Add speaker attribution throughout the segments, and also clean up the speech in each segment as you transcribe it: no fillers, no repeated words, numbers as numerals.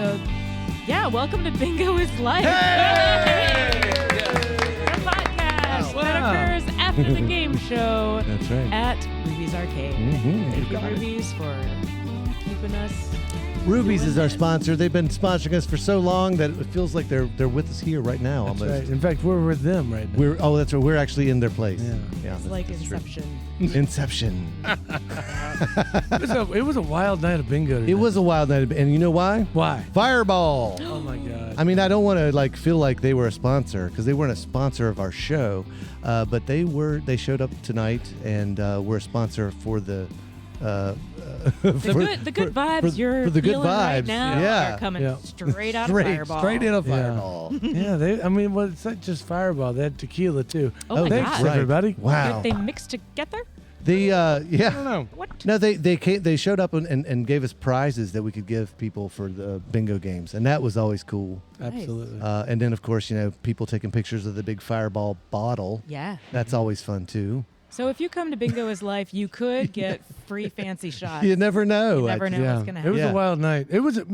Speaker 1: So, yeah, welcome to Bingo is Life.
Speaker 2: Hey!
Speaker 1: The podcast that occurs after the game show.
Speaker 3: That's right.
Speaker 1: At Ruby's Arcade. Thank you, Ruby's, for keeping us.
Speaker 3: Ruby's is our sponsor. They've been sponsoring us for so long that it feels like they're with us here right now.
Speaker 2: That's
Speaker 3: almost.
Speaker 2: right. In fact, we're with them right now.
Speaker 3: That's right. We're actually in their place.
Speaker 2: Yeah.
Speaker 1: It's like Inception.
Speaker 3: Inception.
Speaker 2: It was a wild night of bingo today.
Speaker 3: It was a wild night, and you know why?
Speaker 2: Why?
Speaker 3: Fireball.
Speaker 2: Oh my God.
Speaker 3: I mean, I don't want to feel like they were a sponsor because they weren't a sponsor of our show, but they were. They showed up tonight and were a sponsor for the.
Speaker 1: The good vibes you're
Speaker 3: for the good
Speaker 1: feeling
Speaker 3: vibes.
Speaker 1: right now
Speaker 3: Yeah.
Speaker 1: are coming straight out of Fireball.
Speaker 3: Straight in a Fireball.
Speaker 2: It's not just Fireball. They had tequila too.
Speaker 1: Oh my
Speaker 2: thanks,
Speaker 1: God.
Speaker 2: everybody.
Speaker 3: Wow.
Speaker 1: They mixed together?
Speaker 3: I
Speaker 2: I don't know.
Speaker 1: What?
Speaker 3: No, they showed up and gave us prizes that we could give people for the bingo games, and that was always cool.
Speaker 2: Absolutely.
Speaker 3: And then, of course, people taking pictures of the big Fireball bottle.
Speaker 1: Yeah.
Speaker 3: That's always fun too.
Speaker 1: So if you come to Bingo is Life, you could get free fancy shots.
Speaker 3: You never know.
Speaker 1: You never know what's going to
Speaker 2: It
Speaker 1: happen.
Speaker 2: was a wild night. It was, it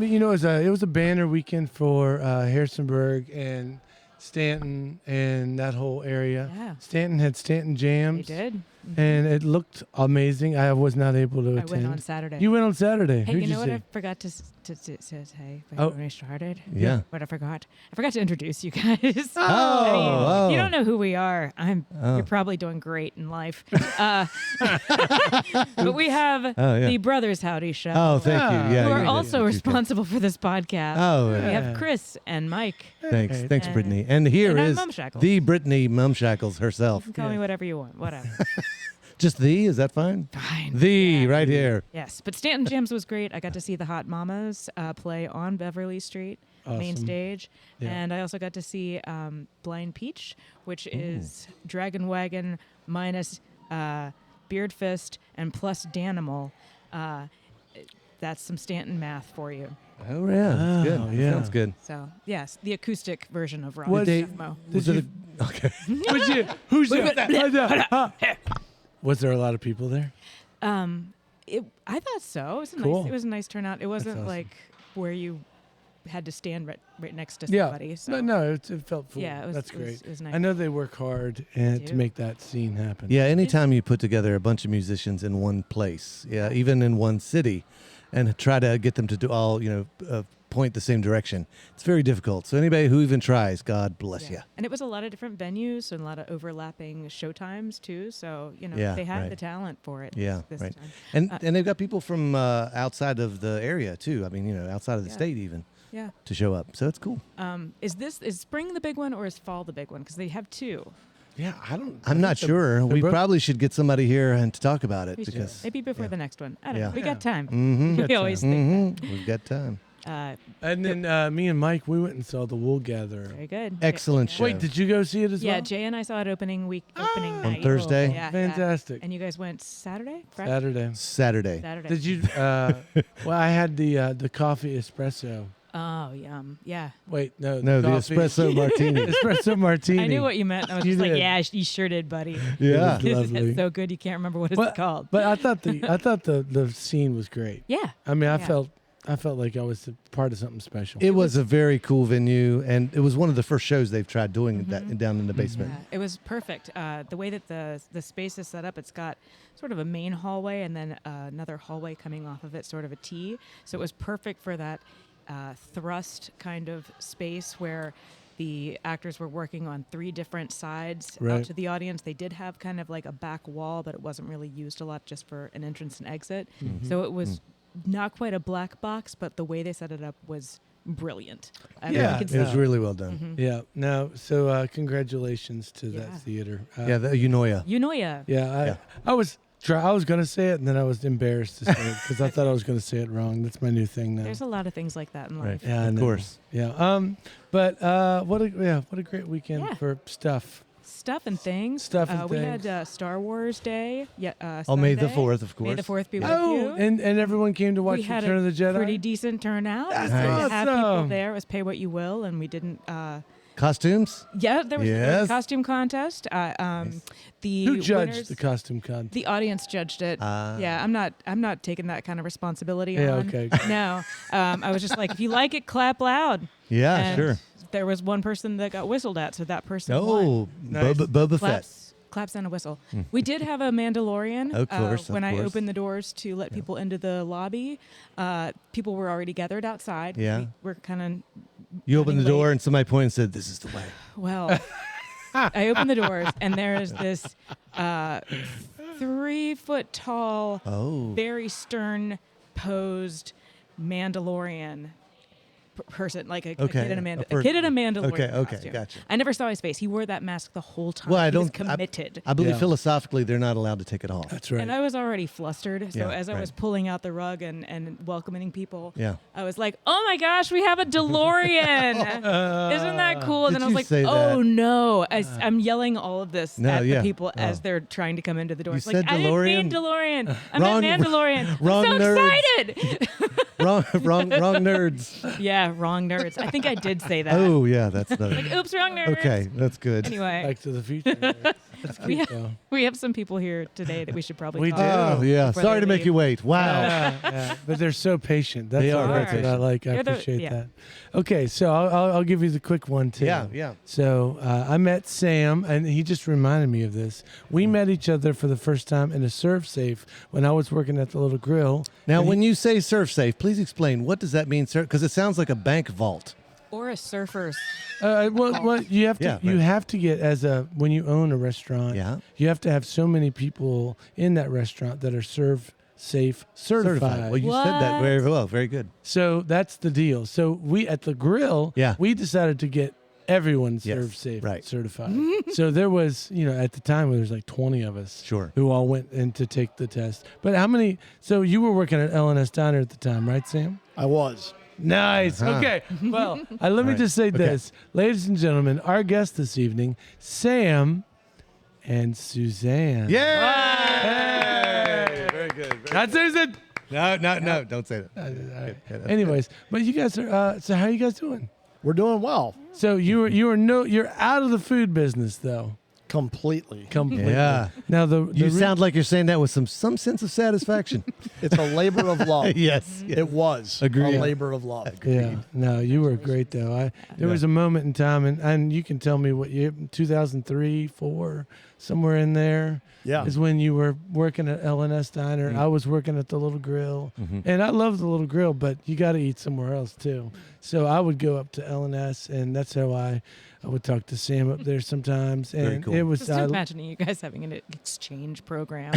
Speaker 2: was a banner weekend for Harrisonburg and Stanton and that whole area.
Speaker 1: Yeah.
Speaker 2: Stanton had Stanton
Speaker 1: They
Speaker 2: Jams.
Speaker 1: did.
Speaker 2: And it looked amazing. I was not able to attend.
Speaker 1: I went on Saturday.
Speaker 2: You went on Saturday.
Speaker 1: Hey,
Speaker 2: Who'd
Speaker 1: you know what
Speaker 2: see?
Speaker 1: I forgot to say
Speaker 2: Oh.
Speaker 1: when I started?
Speaker 3: Yeah.
Speaker 1: What I forgot? I forgot to introduce you guys.
Speaker 3: Oh.
Speaker 1: You don't know who we are. You're probably doing great in life. But we have the Brothers Howdy Show.
Speaker 3: Oh, thank you. Yeah.
Speaker 1: who are
Speaker 3: you-
Speaker 1: also
Speaker 3: you-
Speaker 1: responsible for this podcast.
Speaker 3: Oh,
Speaker 1: We
Speaker 3: yeah.
Speaker 1: have Chris and Mike.
Speaker 3: Thanks,
Speaker 2: Hey.
Speaker 3: thanks,
Speaker 1: And-
Speaker 3: Brittany. And here
Speaker 1: and I'm
Speaker 3: is
Speaker 1: Mumshackles.
Speaker 3: the Brittany Mumshackles herself.
Speaker 1: You can call me whatever you want. Whatever.
Speaker 3: Just is that fine?
Speaker 1: Fine.
Speaker 3: The
Speaker 1: Yeah.
Speaker 3: right here.
Speaker 1: Yes, but Stanton Jams was great. I got to see the Hot Mamas play on Beverly Street, main
Speaker 2: Awesome.
Speaker 1: stage.
Speaker 2: Yeah.
Speaker 1: And I also got to see Blind Peach, which is Dragon Wagon minus Beard Fist and plus Danimal. That's some Stanton math for you.
Speaker 3: Oh yeah, that's good.
Speaker 2: Oh, yeah.
Speaker 3: Sounds good.
Speaker 1: So, yes, the acoustic version of rock.
Speaker 2: What
Speaker 3: they-
Speaker 1: Mo.
Speaker 3: Was it okay?
Speaker 2: Who's Was there a lot of people there?
Speaker 1: I thought so. It was
Speaker 2: Cool.
Speaker 1: It was a nice turnout. It wasn't
Speaker 2: awesome.
Speaker 1: like where you had to stand right next to
Speaker 2: Yeah.
Speaker 1: somebody. So.
Speaker 2: No, it felt full.
Speaker 1: Yeah,
Speaker 2: That's
Speaker 1: it was-
Speaker 2: great.
Speaker 1: it was nice.
Speaker 2: I know they work hard
Speaker 1: They
Speaker 2: to
Speaker 1: do.
Speaker 2: make that scene happen.
Speaker 3: Yeah, anytime you put together a bunch of musicians in one place, even in one city, and try to get them to do all, point the same direction, it's very difficult. So anybody who even tries, God bless you.
Speaker 1: And it was a lot of different venues and a lot of overlapping show times too. So,
Speaker 3: Yeah,
Speaker 1: they had
Speaker 3: right.
Speaker 1: the talent for it.
Speaker 3: Yeah,
Speaker 1: this
Speaker 3: right.
Speaker 1: time.
Speaker 3: And they've got people from outside of the area too. I mean, outside of the
Speaker 1: Yeah.
Speaker 3: state even
Speaker 1: Yeah.
Speaker 3: to show up. So it's cool.
Speaker 1: Is spring the big one or is fall the big one? Because they have two.
Speaker 2: Yeah,
Speaker 3: I'm not sure. We
Speaker 2: both-
Speaker 3: probably should get somebody here and to talk about it
Speaker 1: We should.
Speaker 3: because
Speaker 1: Maybe before the next one. I don't know.
Speaker 3: Yeah.
Speaker 1: We got time.
Speaker 3: Mhm.
Speaker 1: We always think
Speaker 3: We've got time.
Speaker 1: that.
Speaker 2: And then me and Mike, we went and saw the Wool Gatherer.
Speaker 1: Very good.
Speaker 3: Excellent show.
Speaker 2: Wait, did you go see it as
Speaker 1: Yeah,
Speaker 2: well?
Speaker 1: Jay and I saw it opening
Speaker 3: On
Speaker 1: night.
Speaker 3: Thursday?
Speaker 1: Yeah,
Speaker 2: Fantastic.
Speaker 1: Yeah. And you guys went Saturday? Friday?
Speaker 2: Saturday.
Speaker 3: Saturday.
Speaker 1: Saturday.
Speaker 2: Did you? Well, I had the coffee espresso.
Speaker 1: Oh, yum. Yeah.
Speaker 2: Wait, no.
Speaker 3: No, the
Speaker 2: coffee-
Speaker 3: espresso martini.
Speaker 2: espresso martini.
Speaker 1: I knew what you meant. I was
Speaker 2: You
Speaker 1: just like,
Speaker 2: did.
Speaker 1: yeah, you sure did, buddy.
Speaker 3: Yeah.
Speaker 2: It was lovely.
Speaker 1: It's so good you can't remember what it's
Speaker 2: But-
Speaker 1: called.
Speaker 2: But I thought the scene was great.
Speaker 1: Yeah.
Speaker 2: I mean, I
Speaker 1: Yeah.
Speaker 2: felt like I was a part of something special.
Speaker 3: It was a very cool venue, and it was one of the first shows they've tried doing that down in the basement.
Speaker 1: Yeah, it was perfect. The way that the space is set up, it's got sort of a main hallway and then another hallway coming off of it, sort of a T. So it was perfect for that thrust kind of space where the actors were working on three different sides
Speaker 2: Right.
Speaker 1: out to the audience. They did have kind of like a back wall, but it wasn't really used a lot, just for an entrance and exit. So it was not quite a black box, but the way they set it up was brilliant. I mean,
Speaker 2: Yeah,
Speaker 1: you could
Speaker 3: It was
Speaker 1: see-
Speaker 3: really well done.
Speaker 2: Yeah. No. So congratulations to
Speaker 1: Yeah.
Speaker 2: that theater.
Speaker 3: Yeah, the Unoya.
Speaker 1: You know, yeah.
Speaker 2: Yeah. I was going to say it, and then I was embarrassed to say it because I thought I was going to say it wrong. That's my new thing now.
Speaker 1: There's a lot of things like that in
Speaker 3: Right.
Speaker 1: life.
Speaker 2: Yeah, I
Speaker 3: Of
Speaker 2: know.
Speaker 3: course.
Speaker 2: Yeah. But what a great weekend
Speaker 1: Yeah.
Speaker 2: for stuff.
Speaker 1: Stuff and things.
Speaker 2: Stuff and
Speaker 1: we
Speaker 2: things.
Speaker 1: had Star Wars Day. Yeah.
Speaker 3: May the
Speaker 1: Sunday.
Speaker 3: 4th, of course.
Speaker 1: May the 4th be with
Speaker 2: Oh,
Speaker 1: you.
Speaker 2: and everyone came to watch
Speaker 1: we had
Speaker 2: Return of the
Speaker 1: a
Speaker 2: Jedi.
Speaker 1: pretty decent turnout.
Speaker 2: That's
Speaker 1: We had people
Speaker 2: awesome.
Speaker 1: there. It was pay what you will, and we didn't
Speaker 3: Costumes?
Speaker 1: Yeah, there was
Speaker 3: Yes.
Speaker 1: a costume contest. The
Speaker 2: Who judged
Speaker 1: winners-
Speaker 2: the costume contest?
Speaker 1: The audience judged it. Yeah, I'm not taking that kind of responsibility
Speaker 2: Yeah,
Speaker 1: on.
Speaker 2: okay.
Speaker 1: No, I was just like, if you like it, clap loud.
Speaker 3: Yeah,
Speaker 1: And
Speaker 3: sure.
Speaker 1: There was one person that got whistled at, so that person won.
Speaker 3: Oh,
Speaker 2: Nice.
Speaker 3: Boba Fett.
Speaker 1: Claps and a whistle. We did have a Mandalorian.
Speaker 3: Of course,
Speaker 1: when
Speaker 3: of
Speaker 1: I
Speaker 3: course.
Speaker 1: opened the doors to let people into the lobby, people were already gathered outside.
Speaker 3: Yeah.
Speaker 1: We're kind of
Speaker 3: You opened the
Speaker 1: running
Speaker 3: door
Speaker 1: late.
Speaker 3: and somebody pointed and said, "This is the way."
Speaker 1: Well, I opened the doors and there is this 3 foot tall,
Speaker 3: Oh.
Speaker 1: very stern posed Mandalorian person, like a
Speaker 3: Okay,
Speaker 1: kid in a,
Speaker 3: a
Speaker 1: kid in a Mandalorian
Speaker 3: Okay,
Speaker 1: costume.
Speaker 3: gotcha.
Speaker 1: I never saw his face. He wore that mask the whole time.
Speaker 3: Well, I
Speaker 1: He was
Speaker 3: don't.
Speaker 1: committed.
Speaker 3: I believe
Speaker 2: Yeah.
Speaker 3: philosophically they're not allowed to take it off.
Speaker 2: That's right.
Speaker 1: And I was already flustered. So
Speaker 3: Yeah,
Speaker 1: as I was
Speaker 3: right.
Speaker 1: pulling out the rug and welcoming people,
Speaker 3: Yeah.
Speaker 1: I was like, "Oh my gosh, we have a DeLorean! Isn't that cool?" And
Speaker 3: Did
Speaker 1: then I was
Speaker 3: you
Speaker 1: like,
Speaker 3: say
Speaker 1: "Oh
Speaker 3: that?
Speaker 1: no!" I'm yelling all of this
Speaker 3: No,
Speaker 1: at
Speaker 3: yeah.
Speaker 1: the people as
Speaker 3: Oh.
Speaker 1: they're trying to come into the door.
Speaker 3: You
Speaker 1: It's like,
Speaker 3: said
Speaker 1: I didn't mean
Speaker 3: DeLorean?
Speaker 1: DeLorean. I
Speaker 3: Wrong-
Speaker 1: meant Mandalorian.
Speaker 3: wrong
Speaker 1: I'm so
Speaker 3: nerds.
Speaker 1: excited.
Speaker 3: wrong nerds.
Speaker 1: Yeah, wrong nerds. I think I did say that.
Speaker 3: Oh, yeah, that's not.
Speaker 1: Like, oops, wrong nerds.
Speaker 3: Okay, that's good.
Speaker 1: Anyway,
Speaker 2: Back to the Future. That's
Speaker 1: we
Speaker 2: cute,
Speaker 1: have,
Speaker 2: though.
Speaker 1: we have some people here today that we should probably
Speaker 2: We
Speaker 1: talk
Speaker 2: do.
Speaker 1: to
Speaker 3: Oh, yeah.
Speaker 1: before
Speaker 3: Sorry
Speaker 1: they
Speaker 3: to make
Speaker 1: leave.
Speaker 3: you wait. Wow.
Speaker 2: Yeah, but they're so patient. That's
Speaker 3: They are
Speaker 1: very
Speaker 2: what I
Speaker 3: patient.
Speaker 2: like. I
Speaker 1: They're the-
Speaker 2: appreciate
Speaker 1: yeah.
Speaker 2: that. Okay, so I'll give you the quick one too.
Speaker 3: Yeah, yeah.
Speaker 2: So I met Sam, and he just reminded me of this. We met each other for the first time in a Serve Safe when I was working at the little grill.
Speaker 3: Now,
Speaker 2: And
Speaker 3: when you say surf safe, please explain what does that mean, sir? Because it sounds like a bank vault.
Speaker 1: Or a surfer's.
Speaker 2: well, you have to
Speaker 3: Yeah,
Speaker 2: you
Speaker 3: right.
Speaker 2: have to get when you own a restaurant.
Speaker 3: Yeah.
Speaker 2: You have to have so many people in that restaurant that are Serve Safe certified.
Speaker 3: Well, you said that very
Speaker 1: What?
Speaker 3: well. Very good.
Speaker 2: So that's the deal. So we at the grill,
Speaker 3: Yeah.
Speaker 2: we decided to get everyone
Speaker 3: Yes,
Speaker 2: Serve Safe
Speaker 3: right.
Speaker 2: certified. So there was, at the time there was like 20 of us
Speaker 3: Sure.
Speaker 2: who all went in to take the test. But how many? So you were working at L&S Diner at the time, right, Sam?
Speaker 4: I was.
Speaker 2: Nice.
Speaker 3: Uh-huh.
Speaker 2: Okay. Well, let me
Speaker 3: Right.
Speaker 2: just say
Speaker 3: Okay.
Speaker 2: this, ladies and gentlemen, our guest this evening, Sam and Suzanne.
Speaker 3: Yay! Very good.
Speaker 2: Not Susan.
Speaker 3: No, don't say that.
Speaker 2: All right.
Speaker 3: Yeah, that's
Speaker 2: Anyways, but you guys are. So how are you guys doing?
Speaker 4: We're doing well.
Speaker 2: So you're out of the food business though.
Speaker 4: Completely.
Speaker 2: Completely.
Speaker 3: Yeah.
Speaker 2: Now the
Speaker 3: You sound like you're saying that with some sense of satisfaction.
Speaker 4: It's a labor of love.
Speaker 3: yes.
Speaker 4: It was
Speaker 3: Agreed.
Speaker 4: a labor of love.
Speaker 2: Yeah. No, you were great though. There was a moment in time, and you can tell me what year, 2003, 4, somewhere in there.
Speaker 4: Yeah.
Speaker 2: Is when you were working at L&S Diner. I was working at the Little Grill. And I love the Little Grill, but you got to eat somewhere else too. So I would go up to L&S, and that's how I would talk to Sam up there sometimes. And
Speaker 3: Very cool.
Speaker 2: it was,
Speaker 1: Just imagining you guys having an exchange program.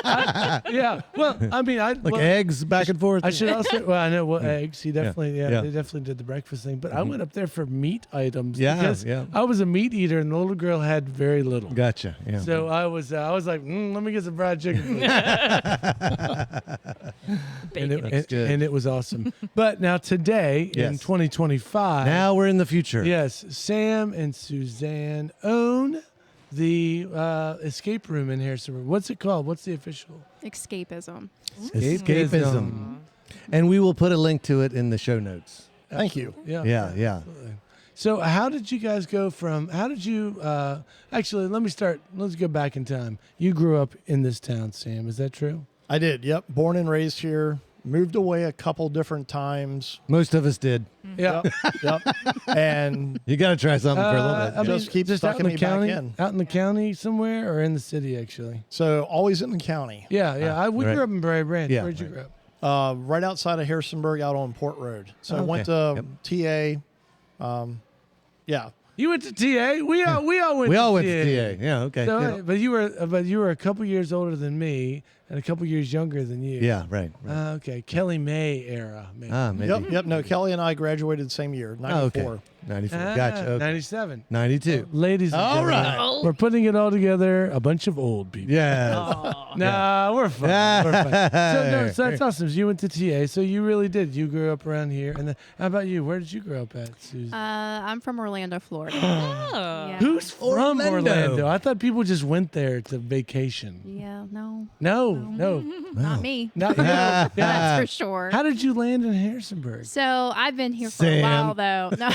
Speaker 2: yeah. Well, I mean,
Speaker 3: Like eggs back and forth.
Speaker 2: I should also, well, I know, eggs. He definitely,
Speaker 3: Yeah.
Speaker 2: they definitely did the breakfast thing. But I went up there for meat items.
Speaker 3: Yeah,
Speaker 2: because
Speaker 3: yeah.
Speaker 2: I was a meat eater, and the Little Girl had very little.
Speaker 3: Gotcha. Yeah.
Speaker 2: So I was like, let me get some fried chicken.
Speaker 1: Bacon.
Speaker 3: That's good.
Speaker 2: And it was awesome. But now today, in
Speaker 3: Yes.
Speaker 2: 2025,
Speaker 3: Now we're in the future.
Speaker 2: yes, Sam and Suzanne own the escape room in Harrisonburg. What's it called? What's the official?
Speaker 5: Escapism.
Speaker 3: Escapism. And we will put a link to it in the show notes.
Speaker 4: Thank you.
Speaker 2: Yeah.
Speaker 3: Yeah.
Speaker 2: Absolutely. So how did you guys go from, actually, let's go back in time. You grew up in this town, Sam. Is that true?
Speaker 4: I did. Yep. Born and raised here. Moved away a couple different times.
Speaker 3: Most of us did.
Speaker 2: Yeah.
Speaker 4: Yep. And
Speaker 3: You got to try something for a little bit.
Speaker 4: Just keep
Speaker 2: out
Speaker 4: sucking
Speaker 2: in the
Speaker 4: me back
Speaker 2: county,
Speaker 4: in.
Speaker 2: out in the county somewhere, or in the city, actually.
Speaker 4: so always in the county.
Speaker 2: Yeah. We
Speaker 3: right.
Speaker 2: grew up in Bray Branch.
Speaker 3: Yeah,
Speaker 2: Where'd you
Speaker 3: right.
Speaker 2: grow up?
Speaker 4: Right outside of Harrisonburg out on Port Road. So I
Speaker 2: Okay.
Speaker 4: went to
Speaker 3: Yep.
Speaker 4: TA. Yeah.
Speaker 2: You went to TA. We all went.
Speaker 3: We
Speaker 2: to
Speaker 3: all went
Speaker 2: TA.
Speaker 3: to TA. Yeah. Okay.
Speaker 2: So,
Speaker 3: yeah.
Speaker 2: but you were a couple years older than me and a couple years younger than you.
Speaker 3: Yeah. Right.
Speaker 2: Okay. Kelly May era. Maybe.
Speaker 3: Maybe.
Speaker 4: Yep. No, Kelly and I graduated the same year, 94.
Speaker 3: Oh, okay. 94. Gotcha. Okay.
Speaker 2: 97.
Speaker 3: 92.
Speaker 2: Ladies and
Speaker 3: All
Speaker 2: gentlemen,
Speaker 3: right.
Speaker 2: we're putting it all together. A bunch of old people.
Speaker 3: Yeah.
Speaker 2: Nah, we're fine. We're fine. So that's awesome. So you went to TA. So you really did. You grew up around here. And then, how about you? Where did you grow up at, Susan?
Speaker 5: I'm from Orlando, Florida.
Speaker 1: Oh.
Speaker 5: Yeah.
Speaker 2: Who's from
Speaker 3: Orlando.
Speaker 2: Orlando? I thought people just went there to vacation.
Speaker 5: Yeah, no,
Speaker 2: No.
Speaker 5: not me.
Speaker 2: Not you.
Speaker 5: That's for sure.
Speaker 2: How did you land in Harrisonburg?
Speaker 5: So I've been here for
Speaker 3: Sam.
Speaker 5: a while, though. No,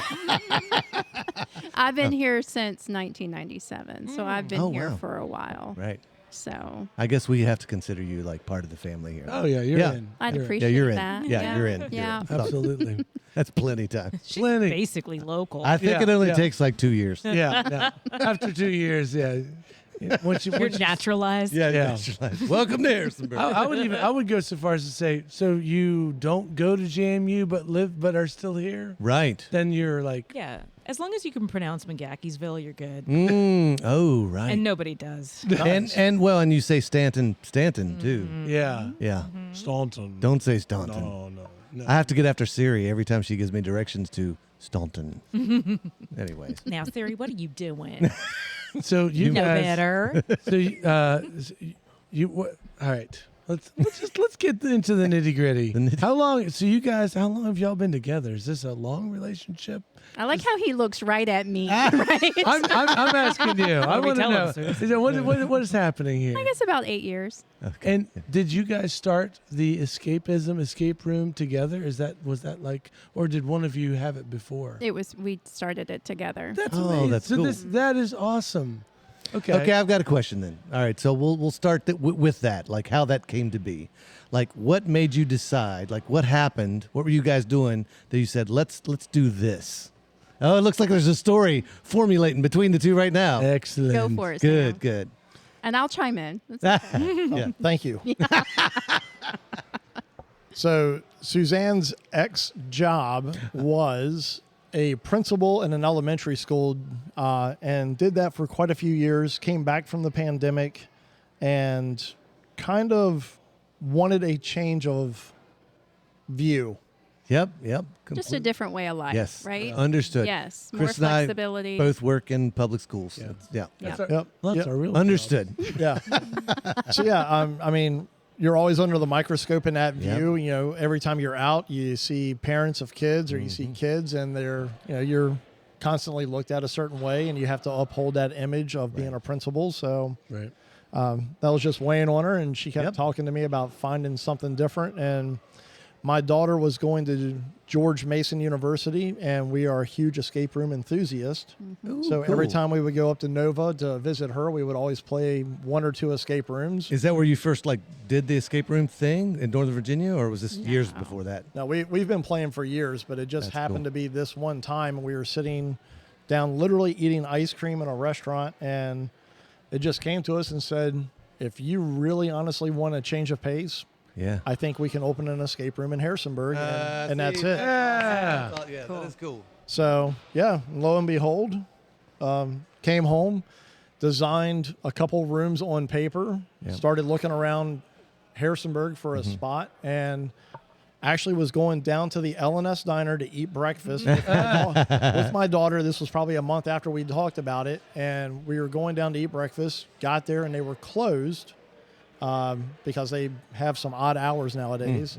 Speaker 5: I've been here since 1997, so I've been
Speaker 3: Oh,
Speaker 5: here
Speaker 3: wow.
Speaker 5: for a while.
Speaker 3: Right.
Speaker 5: So
Speaker 3: I guess we have to consider you like part of the family here.
Speaker 2: Oh yeah, you're
Speaker 3: Yeah.
Speaker 2: in.
Speaker 5: I'd
Speaker 2: You're in.
Speaker 5: appreciate
Speaker 3: you're in.
Speaker 5: that.
Speaker 3: Yeah, you're in. You're
Speaker 5: Yeah.
Speaker 3: in.
Speaker 2: Absolutely.
Speaker 3: That's plenty of time.
Speaker 1: She's
Speaker 2: Plenty.
Speaker 1: basically local.
Speaker 3: I think
Speaker 2: Yeah,
Speaker 3: it only
Speaker 2: yeah.
Speaker 3: takes like 2 years.
Speaker 2: Yeah. After 2 years, yeah. Once you,
Speaker 1: You're
Speaker 2: once you
Speaker 1: naturalized.
Speaker 3: Yeah.
Speaker 2: Yeah.
Speaker 3: Welcome to Harrisonburg.
Speaker 2: I would go so far as to say, so you don't go to JMU but are still here?
Speaker 3: Right.
Speaker 2: Then you're like,
Speaker 1: Yeah. As long as you can pronounce McGackiesville, you're good.
Speaker 3: Oh, right.
Speaker 1: And nobody does.
Speaker 3: And you say Stanton too.
Speaker 2: yeah,
Speaker 3: Yeah.
Speaker 2: Staunton.
Speaker 3: Don't say Staunton.
Speaker 2: No.
Speaker 3: I have to get after Siri every time she gives me directions to Staunton. Anyways.
Speaker 1: Now, Siri, what are you doing?
Speaker 2: So you
Speaker 1: No
Speaker 2: guys,
Speaker 1: better.
Speaker 2: so all right. Let's get into the nitty gritty. How long have y'all been together? Is this a long relationship?
Speaker 5: I like how he looks right at me. Right?
Speaker 2: I'm asking you. I
Speaker 1: we
Speaker 2: want to
Speaker 1: tell
Speaker 2: know.
Speaker 1: him, Susan?
Speaker 2: What is happening here?
Speaker 5: I guess about 8 years.
Speaker 3: Okay.
Speaker 2: And did you guys start the escape room together? Was that like, or did one of you have it before?
Speaker 5: We started it together.
Speaker 2: That's
Speaker 3: Oh,
Speaker 2: amazing.
Speaker 3: that's
Speaker 2: so
Speaker 3: cool.
Speaker 2: that is awesome. Okay.
Speaker 3: Okay, I've got a question then. All right, so we'll start with that, like how that came to be. Like, what made you decide? Like, what happened? What were you guys doing that you said, let's do this? Oh, it looks like there's a story formulating between the two right now.
Speaker 2: Excellent.
Speaker 5: Go for it.
Speaker 3: Good,
Speaker 5: Sam.
Speaker 3: good.
Speaker 5: And I'll chime in. That's okay.
Speaker 3: Yeah.
Speaker 4: Thank you. So Suzanne's ex-job was a principal in an elementary school, and did that for quite a few years. Came back from the pandemic, and kind of wanted a change of view.
Speaker 3: Yep.
Speaker 5: Just a
Speaker 3: Completely.
Speaker 5: different way of life,
Speaker 3: Yes.
Speaker 5: right?
Speaker 3: Understood.
Speaker 5: Yes, more
Speaker 3: Chris and I
Speaker 5: flexibility.
Speaker 3: both work in public schools.
Speaker 2: Yeah.
Speaker 3: Yeah.
Speaker 5: Yeah.
Speaker 4: Yep.
Speaker 2: Well, that's
Speaker 4: Yep.
Speaker 2: our real
Speaker 3: Understood.
Speaker 4: Yeah. So yeah, I mean, you're always under the microscope in that
Speaker 3: Yep.
Speaker 4: view. You know, every time you're out, you see parents of kids, or you see kids, and you're constantly looked at a certain way, and you have to uphold that image of being a principal. So
Speaker 2: Right.
Speaker 4: that was just weighing on her, and she kept
Speaker 3: Yep.
Speaker 4: talking to me about finding something different. And my daughter was going to George Mason University, and we are huge escape room enthusiasts.
Speaker 3: Ooh,
Speaker 4: So every
Speaker 3: cool.
Speaker 4: time we would go up to Nova to visit her, we would always play one or two escape rooms.
Speaker 3: Is that where you first did the escape room thing in Northern Virginia, or was this years before that?
Speaker 4: Now, we've been playing for years, but it just
Speaker 3: That's
Speaker 4: happened
Speaker 3: cool.
Speaker 4: to be this one time. We were sitting down literally eating ice cream in a restaurant, and it just came to us and said, if you really honestly want a change of pace,
Speaker 3: Yeah.
Speaker 4: I think we can open an escape room in Harrisonburg, and that's it.
Speaker 2: Yeah.
Speaker 3: Yeah, that is cool.
Speaker 4: So, yeah, lo and behold, came home, designed a couple rooms on paper,
Speaker 3: Yep.
Speaker 4: started looking around Harrisonburg for a spot, and actually was going down to the L&S Diner to eat breakfast with my daughter. This was probably a month after we talked about it, and we were going down to eat breakfast, got there, and they were closed because they have some odd hours nowadays.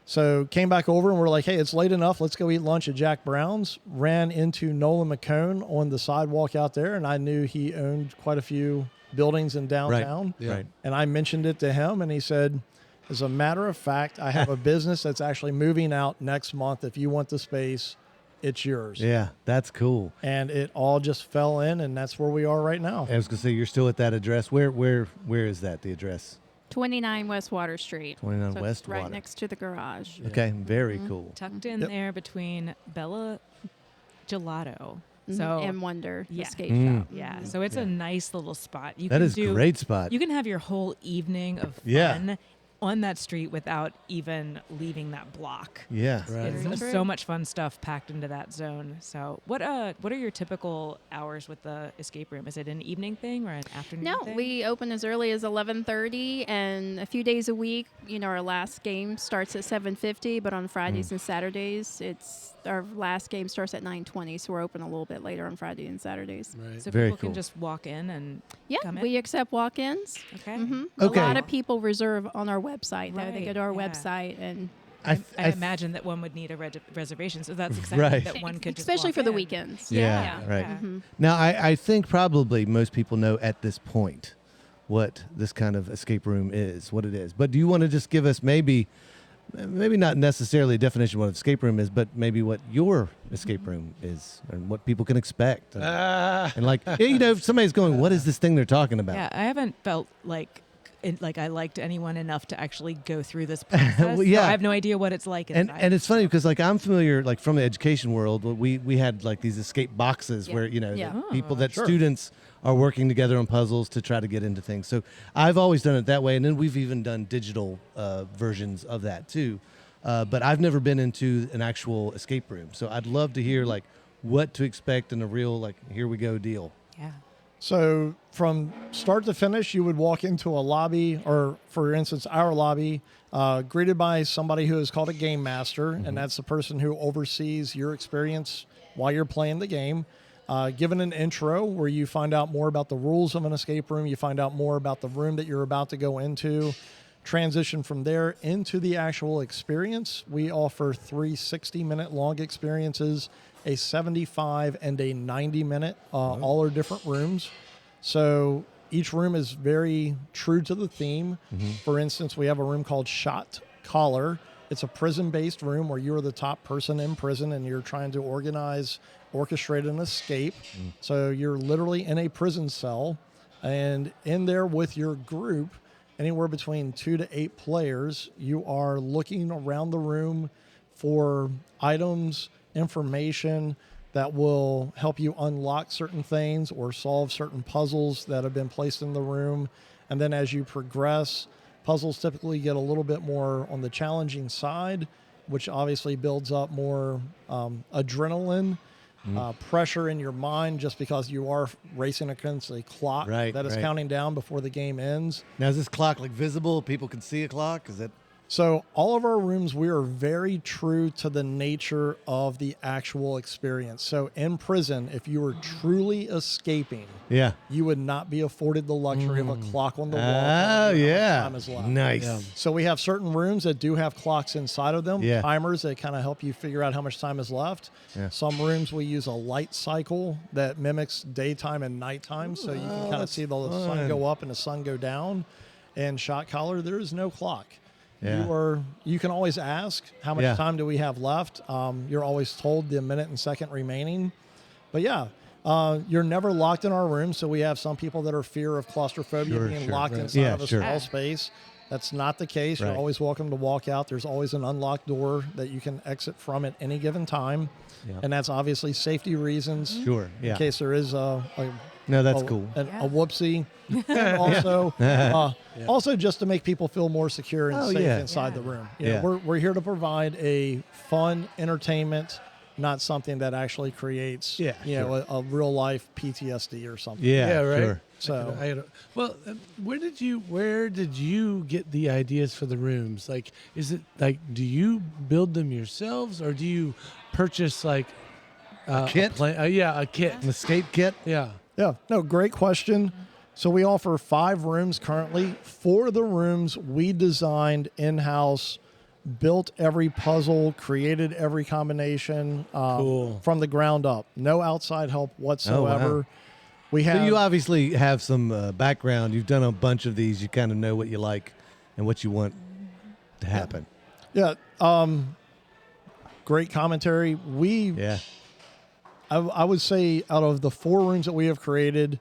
Speaker 4: So came back over and we're like, hey, it's late enough. Let's go eat lunch at Jack Brown's. Ran into Nolan McCone on the sidewalk out there, and I knew he owned quite a few buildings in downtown.
Speaker 3: Right.
Speaker 4: And I mentioned it to him, and he said, as a matter of fact, I have a business that's actually moving out next month. If you want the space, it's yours.
Speaker 3: Yeah, that's cool.
Speaker 4: And it all just fell in, and that's where we are right now.
Speaker 3: I was gonna say you're still at that address. Where is that? The address?
Speaker 5: 29 West Water Street.
Speaker 3: 29
Speaker 5: So
Speaker 3: West
Speaker 5: it's right
Speaker 3: Water.
Speaker 5: next to the garage.
Speaker 3: Okay, very cool.
Speaker 1: Tucked in
Speaker 4: Yep.
Speaker 1: there between Bella Gelato.
Speaker 5: Mhm.
Speaker 1: So
Speaker 5: and Wonder
Speaker 1: Yeah.
Speaker 5: Escape
Speaker 3: Mm.
Speaker 5: Shop.
Speaker 1: yeah, so it's a nice little spot. You
Speaker 3: That
Speaker 1: can
Speaker 3: is
Speaker 1: do,
Speaker 3: great spot.
Speaker 1: You can have your whole evening of
Speaker 3: Yeah.
Speaker 1: fun on that street without even leaving that block.
Speaker 3: Yeah.
Speaker 2: Right.
Speaker 1: It's
Speaker 5: Very true.
Speaker 1: so much fun stuff packed into that zone. So, what are your typical hours with the escape room? Is it an evening thing or an afternoon
Speaker 5: No,
Speaker 1: thing?
Speaker 5: we open as early as 11:30, and a few days a week. You know, our last game starts at 7:50, but on Fridays and Saturdays, our last game starts at 9:20. So we're open a little bit later on Friday and Saturdays.
Speaker 2: Right.
Speaker 1: so
Speaker 3: Very
Speaker 1: people
Speaker 3: cool.
Speaker 1: can just walk in and
Speaker 5: Yeah,
Speaker 1: come in?
Speaker 5: we accept walk-ins.
Speaker 1: Okay.
Speaker 3: Okay.
Speaker 5: A lot of people reserve on our website. They
Speaker 1: Right,
Speaker 5: go to our
Speaker 1: yeah.
Speaker 5: website, and
Speaker 1: I
Speaker 3: th-
Speaker 1: imagine that one would need a reservation, so that's exciting
Speaker 3: Right.
Speaker 1: that one could just
Speaker 5: especially
Speaker 1: walk
Speaker 5: for the
Speaker 1: in.
Speaker 5: weekends.
Speaker 3: Yeah, right.
Speaker 1: yeah.
Speaker 3: Now, I think probably most people know at this point what this kind of escape room is, what it is. But do you want to just give us maybe maybe not necessarily a definition of what an escape room is, but maybe what your escape room is and what people can expect. And like, if somebody's going, what is this thing they're talking about?
Speaker 1: Yeah, I haven't felt like I liked anyone enough to actually go through this process.
Speaker 3: Well, yeah.
Speaker 1: So I have no idea what it's like inside.
Speaker 3: And it's funny because like I'm familiar like from the education world. We had like these escape boxes where people that students are working together on puzzles to try to get into things. So I've always done it that way, and then we've even done digital versions of that too. But I've never been into an actual escape room. So I'd love to hear like what to expect in a real like here we go deal.
Speaker 1: Yeah.
Speaker 4: So from start to finish, you would walk into a lobby, or for instance, our lobby, greeted by somebody who is called a game master, and that's the person who oversees your experience while you're playing the game. Given an intro where you find out more about the rules of an escape room, you find out more about the room that you're about to go into, transition from there into the actual experience. We offer 3 60-minute long experiences, a 75 and a 90-minute. All are different rooms. So each room is very true to the theme. For instance, we have a room called Shot Collar. It's a prison-based room where you're the top person in prison and you're trying to orchestrate an escape. So you're literally in a prison cell, and in there with your group, anywhere between 2 to 8 players, you are looking around the room for items, information that will help you unlock certain things or solve certain puzzles that have been placed in the room. And then as you progress, puzzles typically get a little bit more on the challenging side, which obviously builds up more adrenaline, pressure in your mind, just because you are racing against a clock that is counting down before the game ends.
Speaker 3: Now is this clock like visible? People can see a clock? Is that?
Speaker 4: So all of our rooms, we are very true to the nature of the actual experience. So in prison, if you were truly escaping, you would not be afforded the luxury of a clock on the wall.
Speaker 3: Oh, yeah.
Speaker 4: Time is left.
Speaker 3: Nice.
Speaker 2: Yeah.
Speaker 4: So we have certain rooms that do have clocks inside of them, timers that kind of help you figure out how much time is left. Some rooms we use a light cycle that mimics daytime and nighttime, so you can kind of see the sun go up and the sun go down. And Shot Collar, there is no clock. You can always ask how much time do we have left. You're always told the minute and second remaining. But you're never locked in our room. So we have some people that are fear of claustrophobia being locked inside of a small space. That's not the case. You're always welcome to walk out. There's always an unlocked door that you can exit from at any given time. And that's obviously safety reasons. In case there is
Speaker 3: no, that's cool.
Speaker 4: A whoopsie. And also just to make people feel more secure and safe inside the room. We're here to provide a fun entertainment, not something that actually creates a real life PTSD or something.
Speaker 2: Right.
Speaker 4: So
Speaker 2: where did you get the ideas for the rooms? Like, is it like, do you build them yourselves, or do you purchase like
Speaker 3: a kit?
Speaker 2: A kit,
Speaker 3: an escape kit.
Speaker 4: No, great question. So we offer 5 rooms currently. 4 of the rooms we designed in-house, built every puzzle, created every combination from the ground up. No outside help whatsoever.
Speaker 3: Wow. So you obviously have some background. You've done a bunch of these. You kind of know what you like and what you want to happen.
Speaker 4: Great commentary. I would say out of the 4 rooms that we have created,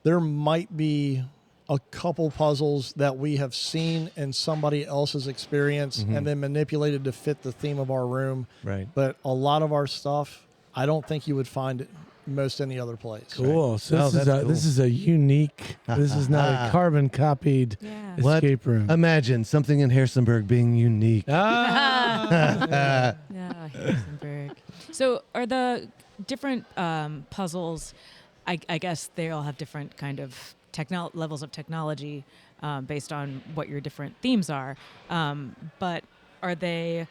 Speaker 4: there might be a couple puzzles that we have seen in somebody else's experience and then manipulated to fit the theme of our room.
Speaker 3: Right.
Speaker 4: But a lot of our stuff, I don't think you would find it most any other place.
Speaker 2: Cool.
Speaker 3: Right.
Speaker 2: So this is a unique. This is not a carbon copied escape room.
Speaker 3: Imagine something in Harrisonburg being unique.
Speaker 1: Harrisonburg. So are the different puzzles, I guess they all have different kind of levels of technology based on what your different themes are. But are they,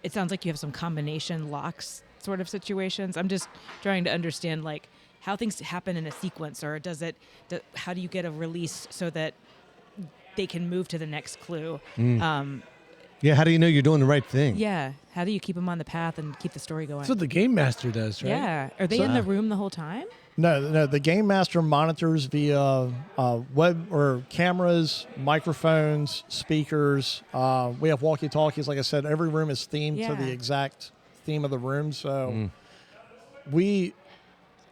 Speaker 1: it sounds like you have some combination locks sort of situations. I'm just trying to understand like how things happen in a sequence, or how do you get a release so that they can move to the next clue?
Speaker 3: Yeah, how do you know you're doing the right thing?
Speaker 1: Yeah. How do you keep them on the path and keep the story going?
Speaker 2: That's what the game master does, right?
Speaker 1: Yeah. Are they in the room the whole time?
Speaker 4: No, the game master monitors via web or cameras, microphones, speakers. We have walkie-talkies. Like I said, every room is themed to the exact theme of the room. So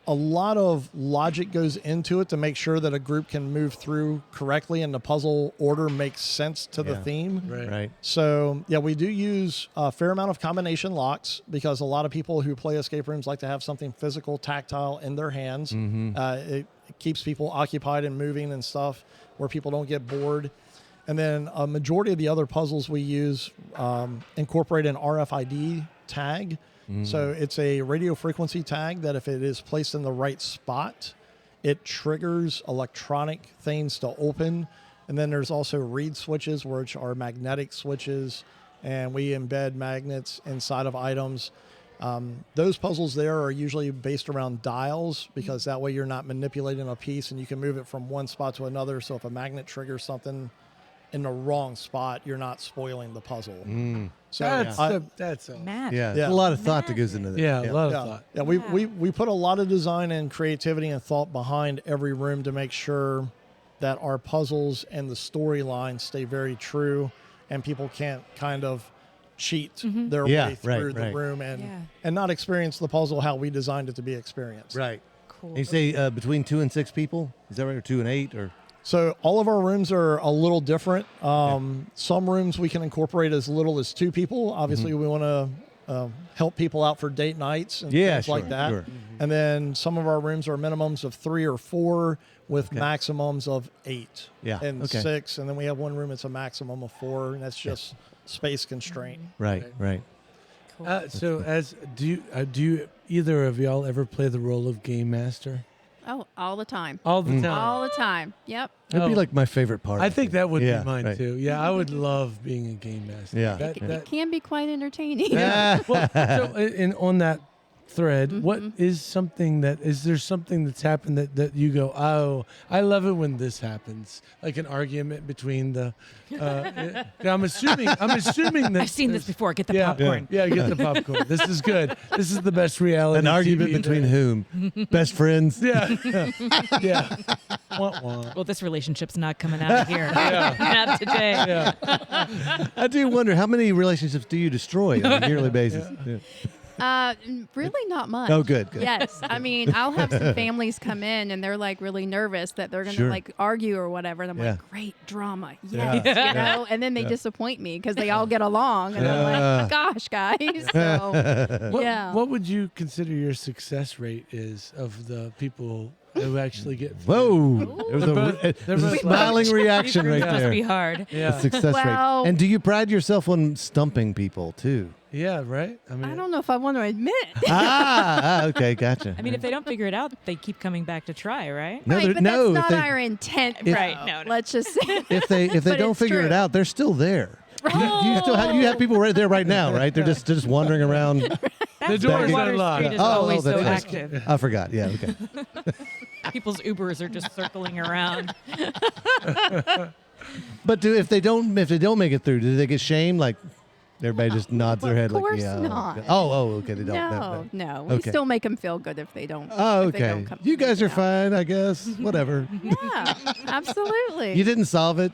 Speaker 4: a lot of logic goes into it to make sure that a group can move through correctly and the puzzle order makes sense to the theme.
Speaker 3: Right.
Speaker 4: So, yeah, we do use a fair amount of combination locks because a lot of people who play escape rooms like to have something physical, tactile in their hands. It keeps people occupied and moving and stuff where people don't get bored. And then a majority of the other puzzles we use incorporate an RFID tag. So it's a radio frequency tag that if it is placed in the right spot, it triggers electronic things to open. And then there's also reed switches, which are magnetic switches, and we embed magnets inside of items. Those puzzles there are usually based around dials because that way you're not manipulating a piece and you can move it from one spot to another. So if a magnet triggers something in the wrong spot, you're not spoiling the puzzle. So
Speaker 2: That's
Speaker 1: Matt.
Speaker 3: Yeah, there's a lot of thought that goes into that.
Speaker 2: a lot of thought.
Speaker 4: Yeah, we put a lot of design and creativity and thought behind every room to make sure that our puzzles and the storyline stay very true and people can't kind of cheat their way through the room and not experience the puzzle how we designed it to be experienced.
Speaker 3: Right.
Speaker 1: Cool.
Speaker 3: You say between 2 and 6 people? Is that right? Or 2 and 8? Or
Speaker 4: So all of our rooms are a little different. Some rooms we can incorporate as little as 2 people. Obviously, we want to help people out for date nights and things like that.
Speaker 3: Sure.
Speaker 4: And then some of our rooms are minimums of 3 or 4 with maximums of 8 and 6. And then we have one room that's a maximum of 4, and that's just space constraint.
Speaker 3: Right.
Speaker 1: Cool.
Speaker 2: So, do you either of y'all ever play the role of game master?
Speaker 5: Oh, all the time.
Speaker 2: All the time.
Speaker 5: All the time. Yep.
Speaker 3: That'd be like my favorite part.
Speaker 2: I think that would be mine
Speaker 3: right.
Speaker 2: too. Yeah, I would love being a game master.
Speaker 3: Yeah.
Speaker 5: It can be quite entertaining.
Speaker 2: Well, so on that thread, what is something is there something that's happened that you go, oh, I love it when this happens, like an argument between the. I'm assuming that
Speaker 1: I've seen this before. Get the popcorn.
Speaker 2: Yeah, get the popcorn. This is good. This is the best reality.
Speaker 3: An argument
Speaker 2: TV
Speaker 3: between
Speaker 2: thing.
Speaker 3: whom? Best friends?
Speaker 2: Yeah. Wah, wah.
Speaker 1: Well, this relationship's not coming out of here. Not today.
Speaker 2: Yeah.
Speaker 3: I do wonder how many relationships do you destroy on a yearly basis? Yeah.
Speaker 5: Really not much.
Speaker 3: Oh, good.
Speaker 5: Yes. I mean, I'll have some families come in and they're like really nervous that they're going to like argue or whatever. And I'm like, great drama. Yes. You know? And then they disappoint me because they all get along. And I'm like, gosh, guys. So,
Speaker 2: What would you consider your success rate is of the people who actually get
Speaker 3: Whoa. There's a smiling reaction right
Speaker 1: Must
Speaker 3: there.
Speaker 1: be hard.
Speaker 2: Yeah.
Speaker 3: The success
Speaker 5: Well-
Speaker 3: rate. And do you pride yourself on stumping people too?
Speaker 2: Yeah, right?
Speaker 5: I don't know if I want to admit.
Speaker 3: Okay, gotcha.
Speaker 1: I mean, if they don't figure it out, they keep coming back to try, right?
Speaker 3: No,
Speaker 5: Right, but
Speaker 3: no,
Speaker 5: that's
Speaker 3: if
Speaker 5: not
Speaker 3: they-
Speaker 5: our intent.
Speaker 1: Right,
Speaker 5: though.
Speaker 1: no.
Speaker 5: Let's just say.
Speaker 3: if they
Speaker 5: But
Speaker 3: don't
Speaker 5: it's
Speaker 3: figure
Speaker 5: true.
Speaker 3: it out, they're still there. You still have people right there right now, right? They're just wandering around.
Speaker 2: The door is
Speaker 1: Water
Speaker 2: unlocked.
Speaker 1: Street is
Speaker 3: Oh,
Speaker 1: always so
Speaker 3: that's right.
Speaker 1: active.
Speaker 3: I forgot. Yeah, okay.
Speaker 1: People's Ubers are just circling around.
Speaker 3: But if they don't make it through, do they get shamed? Like everybody just nods their head,
Speaker 5: Of course
Speaker 3: like yeah.
Speaker 5: not.
Speaker 3: Okay. Oh, okay. They don't.
Speaker 5: No. We
Speaker 3: Okay.
Speaker 5: still make them feel good if they don't.
Speaker 3: Oh,
Speaker 5: if they don't
Speaker 3: okay.
Speaker 5: come
Speaker 3: You guys are
Speaker 5: out.
Speaker 3: fine, I guess. Whatever.
Speaker 5: Yeah, absolutely.
Speaker 3: You didn't solve it.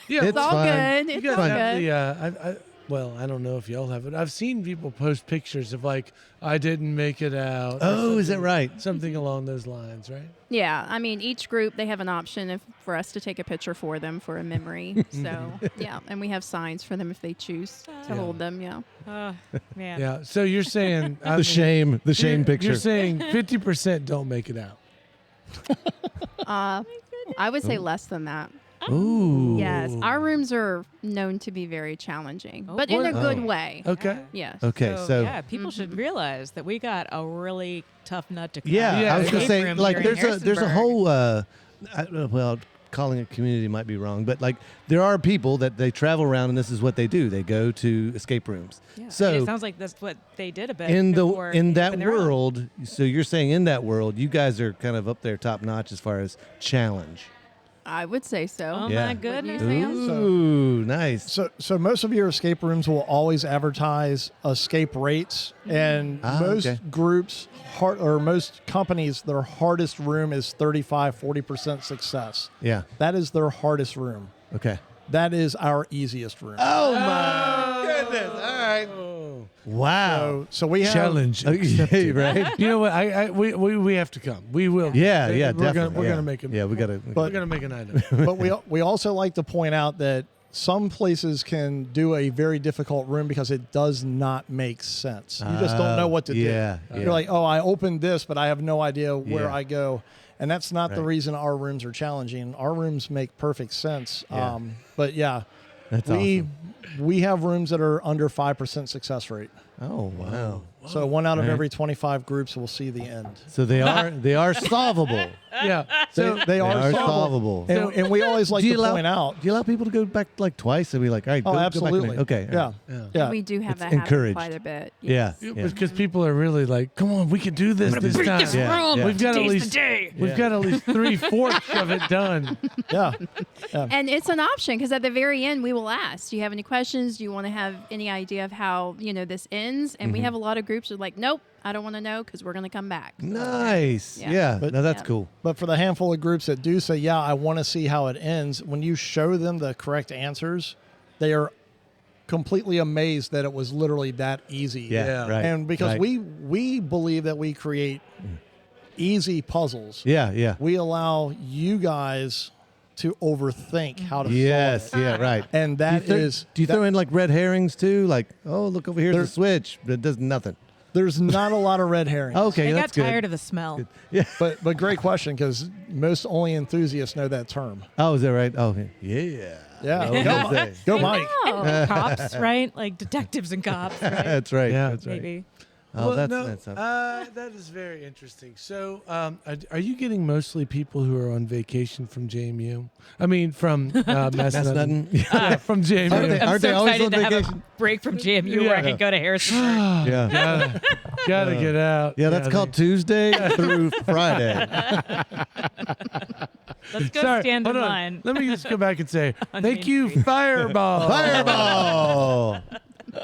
Speaker 2: Yeah,
Speaker 3: It's
Speaker 5: it's all
Speaker 3: fine.
Speaker 5: good.
Speaker 2: You
Speaker 5: It's
Speaker 2: guys
Speaker 5: all
Speaker 2: have
Speaker 5: good.
Speaker 2: the, well, I don't know if y'all have it. I've seen people post pictures of like, I didn't make it out. or
Speaker 3: Oh, is that
Speaker 2: something-
Speaker 3: right?
Speaker 2: Something along those lines, right?
Speaker 5: Yeah, I mean, each group, they have an option for us to take a picture for them for a memory. So, yeah, and we have signs for them if they choose to hold them, yeah.
Speaker 1: Oh, man.
Speaker 2: Yeah. So you're saying
Speaker 3: The shame picture.
Speaker 2: You're saying 50% don't make it out.
Speaker 5: I would say less than that.
Speaker 3: Ooh.
Speaker 5: Yes, our rooms are known to be very challenging, but in a good way.
Speaker 2: Okay.
Speaker 5: Yes.
Speaker 3: Okay, so
Speaker 1: yeah, people should realize that we got a really tough nut to crack.
Speaker 3: yeah, I was gonna
Speaker 1: Escape
Speaker 3: say
Speaker 1: room
Speaker 3: like
Speaker 1: here in
Speaker 3: there's a
Speaker 1: Harrisonburg.
Speaker 3: whole well, calling it community might be wrong, but like there are people that they travel around and this is what they do. They go to escape rooms.
Speaker 1: Yeah.
Speaker 3: So
Speaker 1: it sounds like that's what they did a bit
Speaker 3: in
Speaker 1: before
Speaker 3: that
Speaker 1: when they were out.
Speaker 3: world, so you're saying in that world, you guys are kind of up there top notch as far as challenge.
Speaker 5: I would say so.
Speaker 1: Oh
Speaker 3: Yeah.
Speaker 1: my goodness.
Speaker 5: Sam?
Speaker 3: Ooh, nice.
Speaker 4: So most of your escape rooms will always advertise escape rates, and most
Speaker 3: okay.
Speaker 4: groups or most companies, their hardest room is 35-40% success.
Speaker 3: Yeah.
Speaker 4: That is their hardest room.
Speaker 3: Okay.
Speaker 4: That is our easiest room.
Speaker 3: Oh my goodness! All right. Wow.
Speaker 4: So we have
Speaker 2: Challenge.
Speaker 3: Okay,
Speaker 2: accepted.
Speaker 3: right?
Speaker 2: You know what? We have to come. We will.
Speaker 3: Yeah,
Speaker 2: We're
Speaker 3: definitely.
Speaker 2: Gonna, we're
Speaker 3: yeah.
Speaker 2: gonna make it.
Speaker 3: Yeah, we gotta.
Speaker 2: We're gonna make an item.
Speaker 4: but we also like to point out that some places can do a very difficult room because it does not make sense. You just don't know what to
Speaker 3: yeah,
Speaker 4: do.
Speaker 3: yeah.
Speaker 4: You're like, oh, I opened this, but I have no idea where
Speaker 3: Yeah.
Speaker 4: I go. And that's not the
Speaker 3: Right.
Speaker 4: reason our rooms are challenging. Our rooms make perfect sense.
Speaker 3: Yeah.
Speaker 4: But yeah,
Speaker 3: That's
Speaker 4: we
Speaker 3: awesome.
Speaker 4: we have rooms that are under 5% success rate.
Speaker 3: Oh wow.
Speaker 4: So one out of
Speaker 3: Right.
Speaker 4: every 25 groups will see the end.
Speaker 3: So they are solvable.
Speaker 2: Yeah.
Speaker 4: So they are
Speaker 3: solvable.
Speaker 4: And we always like
Speaker 3: Do you
Speaker 4: to
Speaker 3: allow-
Speaker 4: point out.
Speaker 3: Do you allow people to go back like twice and be like, all right,
Speaker 4: Oh,
Speaker 3: go
Speaker 4: absolutely.
Speaker 3: back okay. all
Speaker 4: Yeah.
Speaker 3: right.
Speaker 4: Yeah.
Speaker 5: We do have
Speaker 3: It's
Speaker 5: that happen
Speaker 3: encouraged.
Speaker 5: quite a bit.
Speaker 3: Yeah.
Speaker 5: Yes.
Speaker 3: yeah.
Speaker 2: Because people are really like, come on, we can do this this time.
Speaker 3: Yeah, yeah.
Speaker 2: We've got at
Speaker 1: Today's
Speaker 2: least
Speaker 1: the day.
Speaker 2: we've got at least 3/4 of it done.
Speaker 4: Yeah.
Speaker 5: And it's an option because at the very end we will ask, do you have any questions? Do you want to have any idea of how this ends? And we have a lot of groups that are like, nope, I don't want to know because we're going to come back.
Speaker 3: Nice.
Speaker 5: Yeah.
Speaker 3: Yeah.
Speaker 4: But-
Speaker 3: no, that's
Speaker 5: Yeah.
Speaker 3: cool.
Speaker 4: But for the handful of groups that do say, yeah, I want to see how it ends, when you show them the correct answers, they are completely amazed that it was literally that easy.
Speaker 3: Yeah.
Speaker 2: Yeah.
Speaker 3: Right.
Speaker 4: And because
Speaker 3: right.
Speaker 4: we believe that we create easy puzzles,
Speaker 3: Yeah.
Speaker 4: we allow you guys to overthink how to
Speaker 3: Yes.
Speaker 4: solve it.
Speaker 3: Yeah. Right.
Speaker 4: And that is
Speaker 3: Do you throw in like red herrings too? Like, oh, look over here's
Speaker 4: There-
Speaker 3: a switch, but it does nothing.
Speaker 4: there's not a lot of red herrings.
Speaker 3: Okay,
Speaker 1: I got
Speaker 3: that's good.
Speaker 1: tired of the smell.
Speaker 3: Yeah.
Speaker 4: But great question, because most only enthusiasts know that term.
Speaker 3: Oh, is that right? Oh, okay. Yeah.
Speaker 4: Yeah.
Speaker 3: What
Speaker 4: Go,
Speaker 3: was I say?
Speaker 4: go Mike.
Speaker 5: Oh.
Speaker 1: Cops, right? Like detectives and cops, right?
Speaker 3: That's right.
Speaker 2: Yeah.
Speaker 3: That's right.
Speaker 1: Maybe.
Speaker 3: Oh,
Speaker 2: Well,
Speaker 3: that's
Speaker 2: no,
Speaker 3: that's.
Speaker 2: that is very interesting. So, are you getting mostly people who are on vacation from JMU? I mean, from
Speaker 3: That's
Speaker 2: Massanutten.
Speaker 3: nothing.
Speaker 2: Yeah, from JMU.
Speaker 3: Aren't they-
Speaker 1: I'm
Speaker 3: aren't
Speaker 1: so
Speaker 3: they always
Speaker 1: excited
Speaker 3: on
Speaker 1: to have a
Speaker 3: vacation?
Speaker 1: break from JMU where I
Speaker 2: Yeah.
Speaker 1: can go to Harrisonburg.
Speaker 3: Yeah.
Speaker 2: Gotta get out.
Speaker 3: Yeah, that's called Tuesday through Friday.
Speaker 1: Let's go
Speaker 2: Sorry,
Speaker 1: stand in
Speaker 2: hold on.
Speaker 1: line.
Speaker 2: Let me just go back and say,
Speaker 1: On
Speaker 2: thank
Speaker 1: Main
Speaker 2: you,
Speaker 1: Street.
Speaker 2: Fireball.
Speaker 3: Fireball.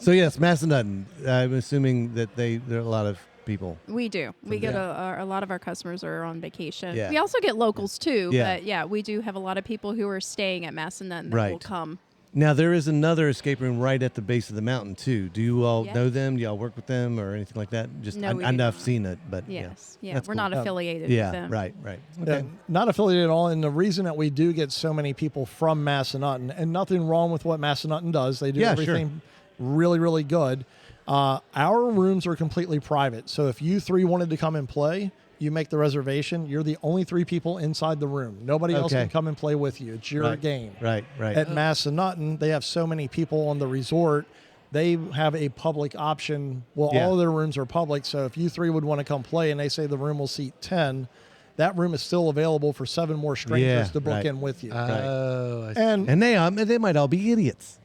Speaker 3: So yes, Massanutten. I'm assuming that there are a lot of people.
Speaker 5: We do. We get a lot of our customers are on vacation.
Speaker 3: Yeah.
Speaker 5: We also get locals too,
Speaker 3: Yeah.
Speaker 5: but yeah, we do have a lot of people who are staying at Massanutten that will
Speaker 3: Right.
Speaker 5: come.
Speaker 3: Now there is another escape room right at the base of the mountain too. Do you all
Speaker 5: Yes.
Speaker 3: know them? Do y'all work with them or anything like that? Just
Speaker 5: No, we
Speaker 3: I
Speaker 5: do
Speaker 3: know I've
Speaker 5: not.
Speaker 3: seen it, but
Speaker 5: Yes. Yeah.
Speaker 3: That's
Speaker 5: We're
Speaker 3: cool.
Speaker 5: not affiliated
Speaker 3: yeah,
Speaker 5: with them.
Speaker 3: right.
Speaker 4: Yeah,
Speaker 3: Okay.
Speaker 4: not affiliated at all. And the reason that we do get so many people from Massanutten, and nothing wrong with what Massanutten does, they do
Speaker 3: Yeah, sure.
Speaker 4: everything really, really good. Our rooms are completely private. So if you three wanted to come and play, you make the reservation. You're the only three people inside the room. Nobody else
Speaker 3: Okay.
Speaker 4: can come and play with you. It's your
Speaker 3: Right.
Speaker 4: game.
Speaker 3: Right.
Speaker 4: At Massanutten, they have so many people on the resort. They have a public option. Well,
Speaker 3: Yeah.
Speaker 4: all of their rooms are public. So if you three would want to come play and they say the room will seat 10, that room is still available for 7 more strangers
Speaker 3: Yeah,
Speaker 4: to book
Speaker 3: right.
Speaker 4: in with you.
Speaker 2: Oh, I see.
Speaker 4: and
Speaker 3: And they might all be idiots.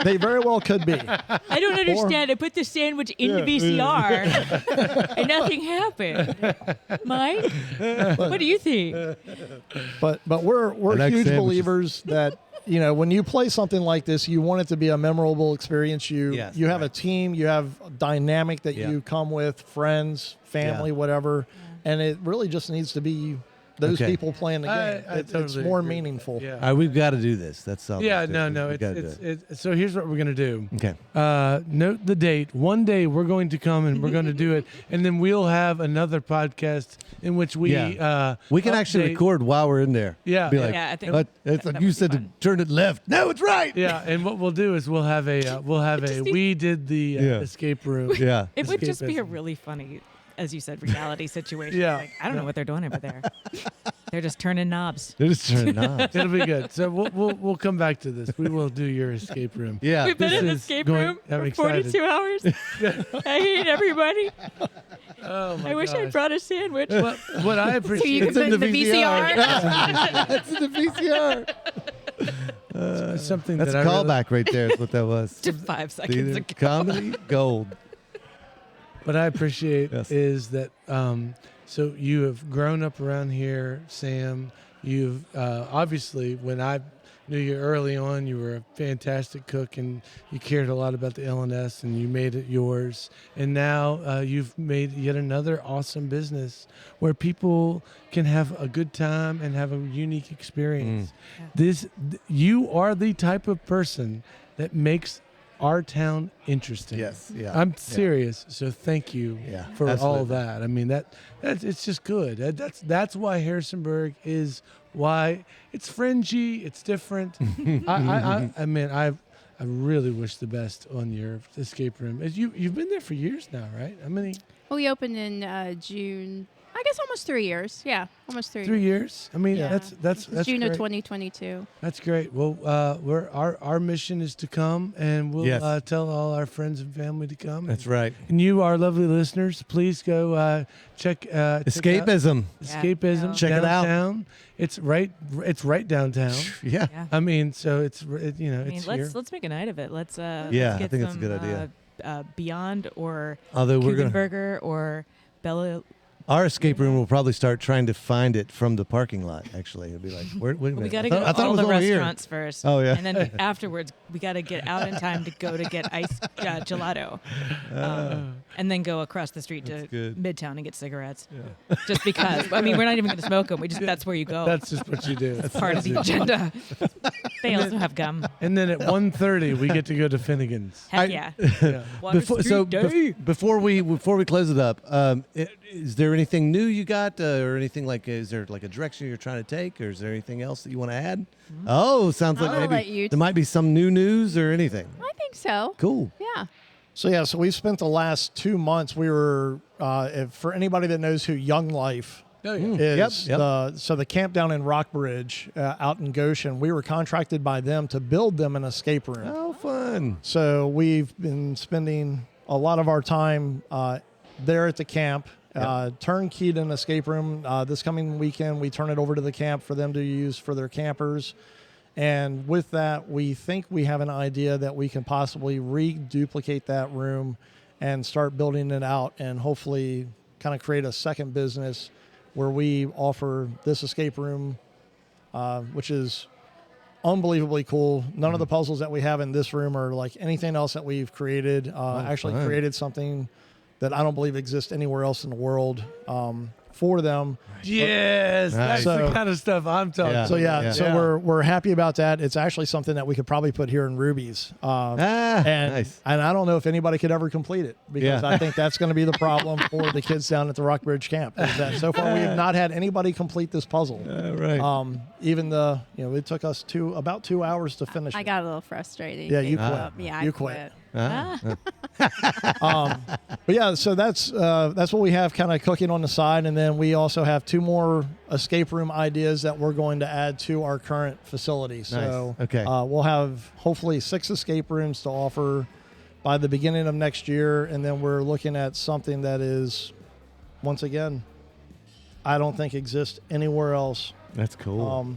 Speaker 4: they very well could be.
Speaker 1: I don't understand. I put the sandwich in the VCR and nothing happened. Mike, what do you think?
Speaker 4: But
Speaker 3: I
Speaker 4: we're
Speaker 3: like
Speaker 4: huge
Speaker 3: sandwiches.
Speaker 4: believers that when you play something like this, you want it to be a memorable experience.
Speaker 3: Yes,
Speaker 4: you have
Speaker 3: right.
Speaker 4: a team, you have a dynamic that
Speaker 3: Yeah.
Speaker 4: you come with, friends, family,
Speaker 3: Yeah.
Speaker 4: whatever, and it really just needs to be those
Speaker 3: Okay.
Speaker 4: people playing the game.
Speaker 2: I
Speaker 4: It's
Speaker 2: totally
Speaker 4: more
Speaker 2: agree.
Speaker 4: meaningful.
Speaker 2: Yeah.
Speaker 3: All right, we've got to do this. That's all.
Speaker 2: Yeah,
Speaker 3: We've
Speaker 2: no.
Speaker 3: gotta do it.
Speaker 2: So here's what we're gonna do.
Speaker 3: Okay.
Speaker 2: Note the date. One day we're going to come and we're going to do it, and then we'll have another podcast in which we
Speaker 3: We can actually
Speaker 2: update-
Speaker 3: record while we're in there.
Speaker 2: Yeah.
Speaker 3: Be like,
Speaker 1: Yeah, I think
Speaker 3: "What? It's like
Speaker 1: that
Speaker 3: you
Speaker 1: would be
Speaker 3: said to
Speaker 1: fun.
Speaker 3: turn it left. No, it's right.
Speaker 2: Yeah, and what we'll do is we'll have a we did the
Speaker 3: Yeah.
Speaker 2: escape room.
Speaker 3: Yeah.
Speaker 1: It would just be a
Speaker 2: Escapism.
Speaker 1: really funny, as you said, reality situation.
Speaker 2: Yeah.
Speaker 1: Like, I don't know what they're doing over there. They're just turning knobs.
Speaker 3: They're just turning knobs.
Speaker 2: It'll be good. So we'll come back to this. We will do your escape room.
Speaker 3: Yeah.
Speaker 1: We've been
Speaker 2: This
Speaker 1: in the
Speaker 2: is
Speaker 1: escape
Speaker 2: going-
Speaker 1: room
Speaker 2: I'm
Speaker 1: for
Speaker 2: excited.
Speaker 1: 42 hours. I hate everybody.
Speaker 2: Oh my
Speaker 1: I wish I
Speaker 2: gosh.
Speaker 1: brought a sandwich.
Speaker 2: What I
Speaker 5: So you
Speaker 2: appreciate
Speaker 5: can
Speaker 3: It's in
Speaker 5: put in
Speaker 3: the
Speaker 5: the
Speaker 3: VCR.
Speaker 5: VCR.
Speaker 3: It's in the VCR.
Speaker 2: something
Speaker 3: That's
Speaker 2: that
Speaker 3: a
Speaker 2: I really,
Speaker 3: callback right there. Is what that was.
Speaker 1: to 5 seconds
Speaker 3: Either
Speaker 1: ago.
Speaker 3: comedy gold.
Speaker 2: what I appreciate
Speaker 3: Yes.
Speaker 2: is that So you have grown up around here, Sam. You've obviously, when I knew you early on, you were a fantastic cook and you cared a lot about the LNS and you made it yours. And now you've made yet another awesome business where people can have a good time and have a unique experience. You are the type of person that makes our town interesting.
Speaker 3: Yes. Yeah.
Speaker 2: I'm serious. So thank you for all
Speaker 3: absolutely.
Speaker 2: that. I mean, that's it's just good. That's why Harrisonburg is why it's fringy. It's different. I mean, I really wish the best on your escape room. You've been there for years now, right? How many?
Speaker 5: Well, we opened in June. I guess almost 3 years. Yeah, almost 3 years.
Speaker 2: 3 years. I mean,
Speaker 5: Yeah.
Speaker 2: that's
Speaker 5: June
Speaker 2: great.
Speaker 5: of 2022.
Speaker 2: That's great. Well, our mission is to come, and we'll
Speaker 3: Yes.
Speaker 2: tell all our friends and family to come.
Speaker 3: That's right.
Speaker 2: And you, our lovely listeners, please go check
Speaker 3: Escapism.
Speaker 2: Escapism.
Speaker 3: Check it out.
Speaker 2: downtown. It's right downtown.
Speaker 3: Yeah.
Speaker 1: Yeah.
Speaker 2: I mean, so it's
Speaker 1: I mean,
Speaker 2: it's here.
Speaker 1: let's make a night of it. Let's
Speaker 3: I
Speaker 1: get
Speaker 3: think it's a
Speaker 1: some,
Speaker 3: good idea.
Speaker 1: Beyond or
Speaker 3: Although we're
Speaker 1: Cuban
Speaker 3: gonna,
Speaker 1: Burger or Bella.
Speaker 3: our escape room will probably start trying to find it from the parking lot. Actually, it'll be like, wait a minute.
Speaker 1: We got to
Speaker 3: I
Speaker 1: go
Speaker 3: thought
Speaker 1: to
Speaker 3: it
Speaker 1: all
Speaker 3: was
Speaker 1: the
Speaker 3: over here.
Speaker 1: restaurants first.
Speaker 3: Oh, yeah.
Speaker 1: And then afterwards, we got to get out in time to go to get ice gelato. And then go across the street to
Speaker 3: That's good.
Speaker 1: Midtown and get cigarettes. Just because. I mean, we're not even going to smoke them. That's where you go.
Speaker 2: That's just what you do.
Speaker 1: That's part of the agenda. They also have gum.
Speaker 2: And then at 1:30 we get to go to Finnegan's.
Speaker 1: Heck yeah.
Speaker 2: Yeah.
Speaker 1: Water Street Day.
Speaker 3: Before we close it up, is there anything new you got, or anything like? Is there like a direction you're trying to take, or is there anything else that you want to add? Oh, sounds like
Speaker 5: I'll let
Speaker 3: maybe
Speaker 5: you
Speaker 3: there might be some new news or anything.
Speaker 5: I think so.
Speaker 3: Cool.
Speaker 5: Yeah.
Speaker 4: So we've spent the last 2 months. We were for anybody that knows who Young Life is,
Speaker 3: Yep.
Speaker 4: the camp down in Rockbridge out in Goshen. We were contracted by them to build them an escape room.
Speaker 3: Oh, fun.
Speaker 4: So we've been spending a lot of our time there at the camp. Turnkeyed an escape room. This coming weekend, we turn it over to the camp for them to use for their campers. And with that, we think we have an idea that we can possibly reduplicate that room and start building it out and hopefully kind of create a second business where we offer this escape room, which is unbelievably cool. None of the puzzles that we have in this room are like anything else that we've created. Actually
Speaker 3: fun.
Speaker 4: created something that I don't believe exists anywhere else in the world for them.
Speaker 2: Yes,
Speaker 3: Nice.
Speaker 2: that's
Speaker 4: So-
Speaker 2: the kind of stuff I'm talking.
Speaker 3: Yeah.
Speaker 2: about.
Speaker 4: So we're happy about that. It's actually something that we could probably put here in Ruby's. And
Speaker 3: Nice.
Speaker 4: and I don't know if anybody could ever complete it because
Speaker 3: Yeah.
Speaker 4: I think that's going to be the problem for the kids down at the Rockbridge camp. Is that so far we have not had anybody complete this puzzle.
Speaker 3: Right.
Speaker 4: Even it took us about 2 hours to finish.
Speaker 5: I
Speaker 4: it.
Speaker 5: got a little frustrated.
Speaker 4: Yeah, you
Speaker 5: Gave
Speaker 4: quit.
Speaker 5: up. Yeah,
Speaker 4: You
Speaker 5: I
Speaker 4: quit.
Speaker 5: quit.
Speaker 4: But yeah, so that's what we have kind of cooking on the side, and then we also have 2 more escape room ideas that we're going to add to our current facility. So
Speaker 3: Okay.
Speaker 4: we'll have hopefully 6 escape rooms to offer by the beginning of next year, and then we're looking at something that is, once again, I don't think exists anywhere else.
Speaker 3: That's cool.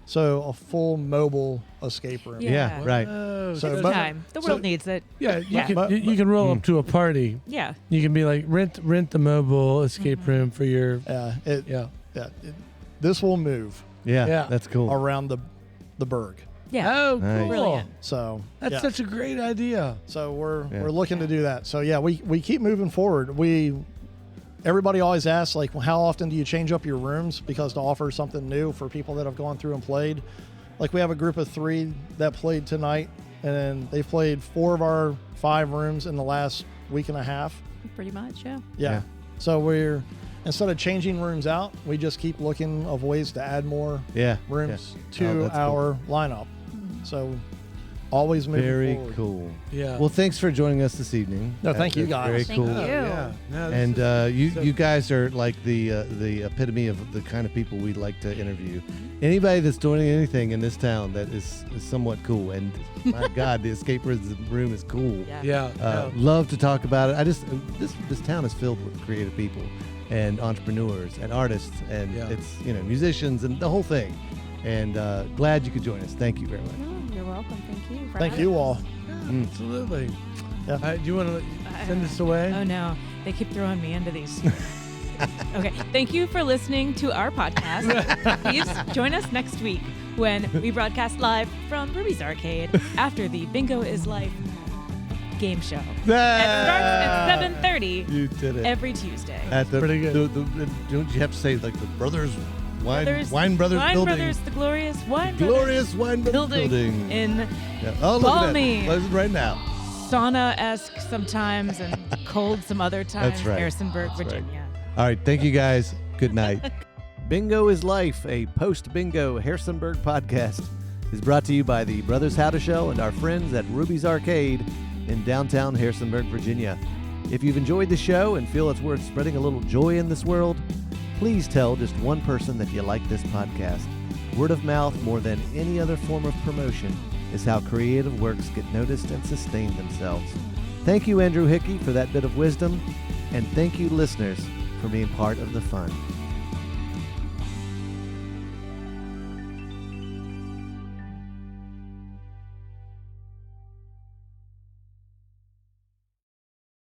Speaker 4: So a full mobile escape room.
Speaker 3: Yeah, right.
Speaker 2: Oh,
Speaker 4: So,
Speaker 1: It's
Speaker 4: but-
Speaker 1: time. The world needs it.
Speaker 2: yeah, you
Speaker 1: Yeah.
Speaker 2: can
Speaker 4: But-
Speaker 2: you can roll up to a party.
Speaker 1: Yeah.
Speaker 2: You can be like rent the mobile escape room for your
Speaker 4: This will move
Speaker 3: Yeah,
Speaker 2: Yeah.
Speaker 3: that's cool.
Speaker 4: around the burg.
Speaker 1: Yeah.
Speaker 2: Oh,
Speaker 3: Nice.
Speaker 2: cool.
Speaker 1: Brilliant.
Speaker 4: So
Speaker 2: That's
Speaker 4: yeah.
Speaker 2: such a great idea.
Speaker 4: So we're
Speaker 3: Yeah.
Speaker 4: looking to do that. So yeah, we keep moving forward. Everybody always asks like, well, how often do you change up your rooms because to offer something new for people that have gone through and played. Like we have a group of 3 that played tonight, and then they played 4 of our 5 rooms in the last week and a half.
Speaker 5: Pretty much, yeah.
Speaker 3: Yeah.
Speaker 4: So we're instead of changing rooms out, we just keep looking of ways to add more
Speaker 3: Yeah.
Speaker 4: rooms
Speaker 3: Yeah.
Speaker 4: to
Speaker 3: Oh, that's
Speaker 4: our lineup. So always moving
Speaker 3: Very
Speaker 4: forward.
Speaker 3: cool.
Speaker 2: Yeah.
Speaker 3: Well, thanks for joining us this evening.
Speaker 4: No, thank you,
Speaker 3: That's
Speaker 4: guys.
Speaker 3: Very
Speaker 5: Thank
Speaker 3: cool.
Speaker 5: you.
Speaker 2: yeah. No, this
Speaker 3: And
Speaker 2: is-
Speaker 3: you guys are like the epitome of the kind of people we'd like to interview. Anybody that's doing anything in this town that is somewhat cool. And my God, the escape room is cool.
Speaker 2: yeah. no.
Speaker 3: Love to talk about it. This town is filled with creative people and entrepreneurs and artists and
Speaker 2: Yeah.
Speaker 3: it's musicians and the whole thing. And glad you could join us. Thank you very much.
Speaker 5: Oh, you're welcome. Thank you. for
Speaker 4: Thank
Speaker 5: having
Speaker 4: you
Speaker 5: us.
Speaker 4: all.
Speaker 2: Absolutely.
Speaker 4: Yeah.
Speaker 2: Do you want to send us away?
Speaker 1: Oh no, they keep throwing me into these Okay. Thank you for listening to our podcast. Please join us next week when we broadcast live from Ruby's Arcade after the Bingo is Life game show. It starts at 7:30
Speaker 3: You did it.
Speaker 1: every Tuesday.
Speaker 3: At the,
Speaker 2: Pretty good.
Speaker 3: don't you have to say like the Brothers Wine Brothers
Speaker 1: Wine
Speaker 3: building?
Speaker 1: Brothers, the glorious Wine
Speaker 3: Glorious Wine
Speaker 1: Brothers
Speaker 3: Brothers building.
Speaker 1: in
Speaker 3: Yeah. Oh, look at
Speaker 1: balmy.
Speaker 3: that. Listen right now.
Speaker 1: sauna-esque sometimes and cold some other times.
Speaker 3: That's right.
Speaker 1: Harrisonburg,
Speaker 3: That's right.
Speaker 1: Virginia.
Speaker 3: All right. Thank you guys. Good night. Bingo is Life, a post-bingo Harrisonburg podcast, is brought to you by the Brothers How to Show and our friends at Ruby's Arcade in downtown Harrisonburg, Virginia. If you've enjoyed the show and feel it's worth spreading a little joy in this world, please tell just one person that you like this podcast. Word of mouth, more than any other form of promotion, is how creative works get noticed and sustain themselves. Thank you, Andrew Hickey, for that bit of wisdom, and thank you, listeners, for being part of the fun.